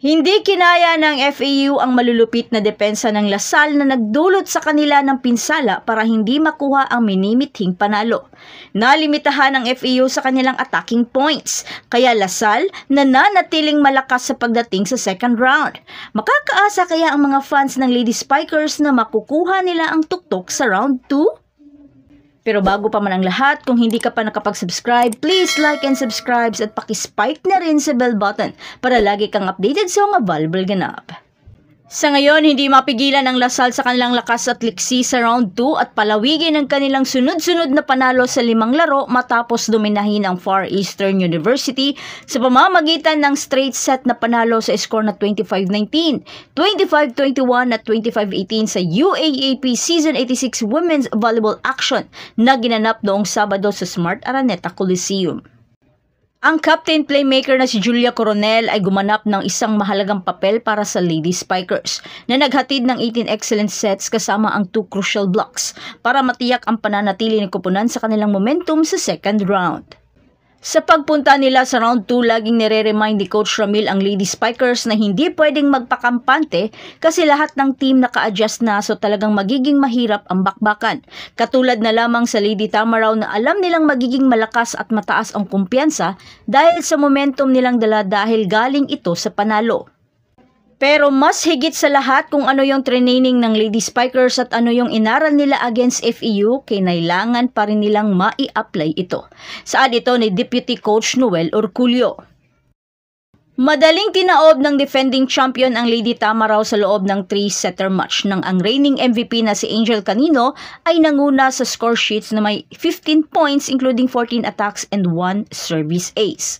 Hindi kinaya ng FAU ang malulupit na depensa ng Lasal na nagdulot sa kanila ng pinsala para hindi makuha ang minimithing panalo. Nalimitahan ng FAU sa kanilang attacking points, kaya Lasal nananatiling malakas sa pagdating sa second round. Makakaasa kaya ang mga fans ng Lady Spikers na makukuha nila ang tuktok sa round 2? Pero bago pa man ang lahat, kung hindi ka pa nakapag-subscribe, please like and subscribe at paki-spike na rin sa bell button para lagi kang updated sa mga valuable ganap. Sa ngayon, hindi mapigilan ang Lasal sa kanilang lakas at liksi sa round 2 at palawigin ang kanilang sunod-sunod na panalo sa 5 laro matapos dominahin ang Far Eastern University sa pamamagitan ng straight set na panalo sa score na 25-19, 25-21 at 25-18 sa UAAP Season 86 Women's Volleyball Action na ginanap noong Sabado sa Smart Araneta Coliseum. Ang captain playmaker na si Julia Coronel ay gumanap ng isang mahalagang papel para sa Lady Spikers na naghatid ng 18 excellent sets kasama ang 2 crucial blocks para matiyak ang pananatili ng koponan sa kanilang momentum sa second round. Sa pagpunta nila sa round 2, laging nire-remind ni Coach Ramil ang Lady Spikers na hindi pwedeng magpakampante kasi lahat ng team naka-adjust na so talagang magiging mahirap ang bakbakan. Katulad na lamang sa Lady Tamaraw na alam nilang magiging malakas at mataas ang kumpiyansa dahil sa momentum nilang dala dahil galing ito sa panalo. Pero mas higit sa lahat kung ano yung training ng Lady Spikers at ano yung inaral nila against FEU, kinailangan pa rin nilang mai-apply ito. Saad ito ni Deputy Coach Noel Orculio. Madaling tinaob ng defending champion ang Lady Tamaraw sa loob ng 3-setter match nang ang reigning MVP na si Angel Canino ay nanguna sa score sheets na may 15 points including 14 attacks and 1 service ace.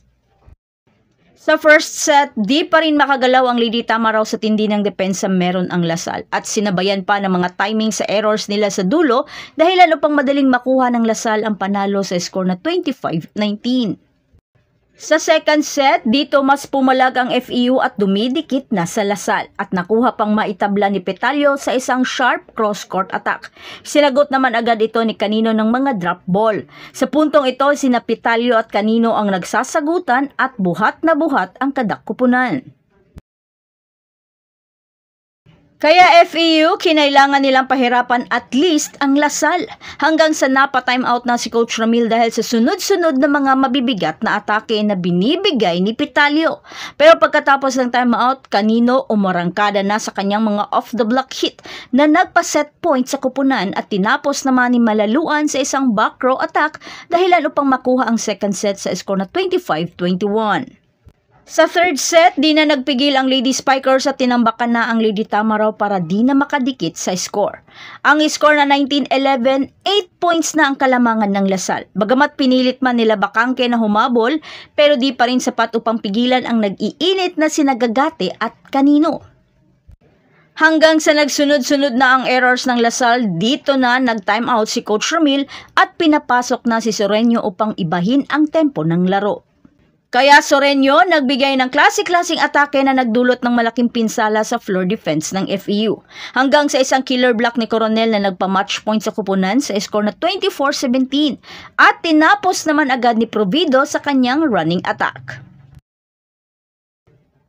Sa first set, di pa rin makagalaw ang Lady Tamaraw sa tindi ng depensa meron ang Lasal at sinabayan pa ng mga timing sa errors nila sa dulo dahilan upang madaling makuha ng Lasal ang panalo sa score na 25-19. Sa second set, dito mas pumalag ang FEU at dumidikit na sa Lasal at nakuha pang maitabla ni Petalio sa isang sharp cross-court attack. Sinagot naman agad ito ni Canino ng mga drop ball. Sa puntong ito, sina Petalio at Canino ang nagsasagutan at buhat na buhat ang kadakkupunan. Kaya FEU, kinailangan nilang pahirapan at least ang Lasal hanggang sa napa-timeout na si Coach Ramil dahil sa sunod-sunod na mga mabibigat na atake na binibigay ni Petalio. Pero pagkatapos ng timeout, Canino umarangkada na sa kanyang mga off-the-block hit na nagpa-set point sa kupunan at tinapos naman ni Malaluan sa isang back row attack dahilan upang makuha ang second set sa score na 25-21. Sa third set, di na nagpigil ang Lady Spikers at tinambakan na ang Lady Tamaraw para di na makadikit sa score. Ang score na 19-11, 8 points na ang kalamangan ng Lasal. Bagamat pinilit man nila Bakangke na humabol, pero di pa rin sapat upang pigilan ang nag-iinit na sina Gagate at Canino. Hanggang sa nagsunod-sunod na ang errors ng Lasal, dito na nag-timeout si Coach Ramil at pinapasok na si Soreño upang ibahin ang tempo ng laro. Kaya Soreño nagbigay ng klase-klaseng atake na nagdulot ng malaking pinsala sa floor defense ng FEU. Hanggang sa isang killer block ni Coronel na nagpa-match point sa kupunan sa score na 24-17 at tinapos naman agad ni Provido sa kanyang running attack.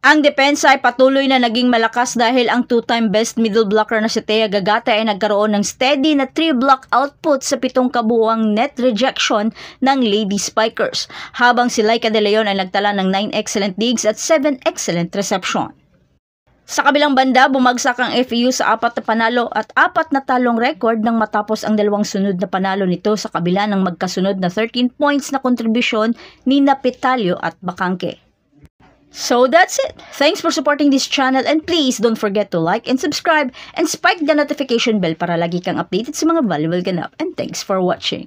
Ang depensa ay patuloy na naging malakas dahil ang 2-time best middle blocker na si Thea Gagate ay nagkaroon ng steady na 3-block output sa 7 kabuuang net rejection ng Lady Spikers, habang si Laika De Leon ay nagtala ng 9 excellent digs at 7 excellent reception. Sa kabilang banda, bumagsak ang FEU sa 4 na panalo at 4 na talong record nang matapos ang 2 sunod na panalo nito sa kabila ng magkasunod na 13 points na kontribusyon ni Petalio at Bakangke. So that's it. Thanks for supporting this channel and please don't forget to like and subscribe and spike the notification bell para lagi kang updated sa mga valuable ganap. And thanks for watching.